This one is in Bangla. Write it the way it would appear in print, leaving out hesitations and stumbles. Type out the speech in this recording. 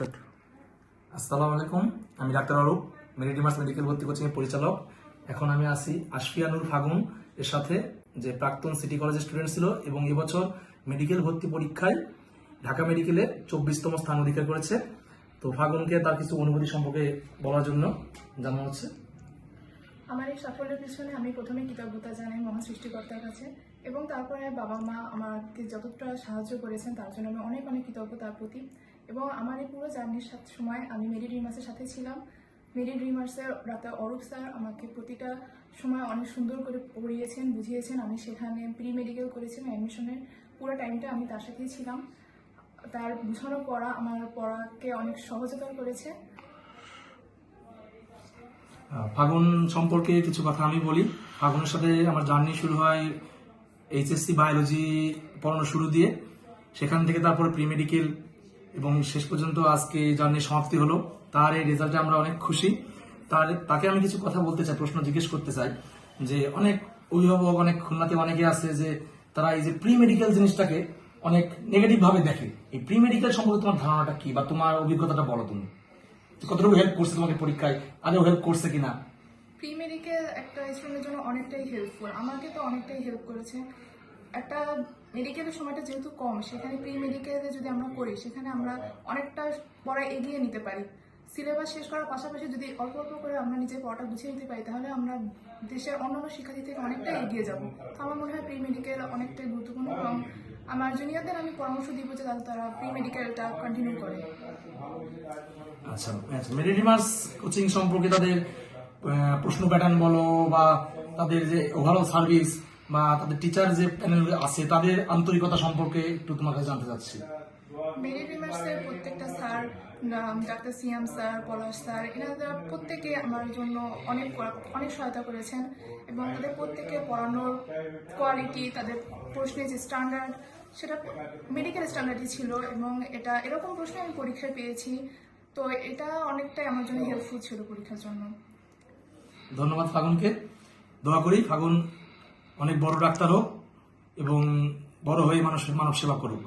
আসসালামু আলাইকুম, আমি ডাক্তার অরূপ, মেরিডিমাস মেডিকেল ভর্তি কোচিং এর পরিচালক। এখন আমি আছি আশফিয়া নূর ফাগুন এর সাথে, যে প্রাক্তন সিটি কলেজের স্টুডেন্ট ছিল এবং এবছর মেডিকেল ভর্তি পরীক্ষায় ঢাকা মেডিকেলে 24তম স্থান অধিকার করেছে। তো ফাগুনকে তার কিছু অনুভূতি সম্পর্কে বলার জন্য জানানো হচ্ছে। আমার এই সাফল্যের পিছনে আমি প্রথমে কৃতজ্ঞতা জানাই মহান সৃষ্টিকর্তার কাছে, এবং তারপরে বাবা মা আমাকে যতটা সাহায্য করেছেন তার জন্য আমি অনেক অনেক কৃতজ্ঞ তার প্রতি। এবং আমার এই পুরো জার্নির সময় আমি মেরি ড্রিমার্সের সাথে ছিলাম। মেরি ড্রিমার্সের ডাক্তার অরূপ স্যার আমাকে প্রতিটা সময় অনেক সুন্দর করে পড়িয়েছেন, বুঝিয়েছেন। আমি সেখানে প্রি মেডিকেল করেছিলাম, অ্যাডমিশনের পুরো টাইমটা আমি তার সাথেই ছিলাম। তার বুঝানো পড়া আমার পড়াকে অনেক সহজতর করেছে। ফাগুন সম্পর্কে কিছু কথা আমি বলি। ফাগুনের সাথে আমার জার্নি শুরু হয় এইচএসসি বায়োলজি পড়ানো শুরু দিয়ে, সেখান থেকে তারপরে প্রি মেডিকেল এবং শেষ পর্যন্ত আজকে জার্নি সমাপ্তি হলো। তার এই রেজাল্টে আমরা অনেক খুশি। তাকে আমি কিছু কথা বলতে চাই, প্রশ্ন জিজ্ঞেস করতে চাই যে অনেক অভিভাবক, অনেক খুলনাতে অনেকে আছে যে তারা এই যে প্রি মেডিকেল জিনিসটাকে অনেক নেগেটিভ ভাবে দেখে। এই প্রি মেডিকেল সম্পর্কে তোমার ধারণাটা কি, বা তোমার অভিজ্ঞতাটা বলো, তুমি কতটুকু হেল্প করছে তোমাকে পরীক্ষায়, আদৌ হেল্প করছে কিনা? প্রি মেডিকেল একটা স্টুডেন্টের জন্য অনেকটাই হেল্পফুল, আমাকে তো অনেকটাই হেল্প করেছে। একটা মেডিকেলের সময়টা যেহেতু কম, সেখানে প্রি মেডিকেলে যদি আমরা করি সেখানে আমরা অনেকটা পড়া এগিয়ে নিতে পারি। সিলেবাস শেষ করার পাশাপাশি যদি অল্প অল্প করে আমরা নিজের পড়াটা গুছিয়ে নিতে পারি, তাহলে আমরা দেশের অন্যান্য শিক্ষার্থী থেকে অনেকটাই এগিয়ে যাব। তো আমার মনে হয় প্রি মেডিকেল অনেকটাই গুরুত্বপূর্ণ, এবং আমার জুনিয়রদের আমি পরামর্শ দিব যে তারা প্রি মেডিকেলটা কন্টিনিউ করে। আচ্ছা, মেরিডিমাস কোচিং সম্পর্কে তাদের প্রশ্ন প্যাটার্ন বলো, বা তাদের যে ওভারঅল সার্ভিস, বা তাদের টিচার যে প্যানেল আছে তাদের আন্তরিকতা সম্পর্কে একটু তোমার কাছে জানতে চাচ্ছি। মেরি ড্রিমার্সের প্রত্যেকটা স্যার, ডাক্তার সিয়াম স্যার, পলাশ স্যার, এনারা প্রত্যেকে আমার জন্য অনেক অনেক সহায়তা করেছেন। এবং তাদের প্রত্যেকে পড়ানোর কোয়ালিটি, তাদের প্রশ্নের যে স্ট্যান্ডার্ড, সেটা মেডিকেল স্ট্যান্ডার্ডই ছিল, এবং এটা এরকম প্রশ্ন আমি পরীক্ষায় পেয়েছি। তো এটা অনেকটাই আমার জন্য হেল্পফুল ছিল পরীক্ষার জন্য। ধন্যবাদ ফাগুনকে। দোয়া করি ফাগুন অনেক বড় ডাক্তার হোক এবং বড় হয়ে মানব সেবা করুক।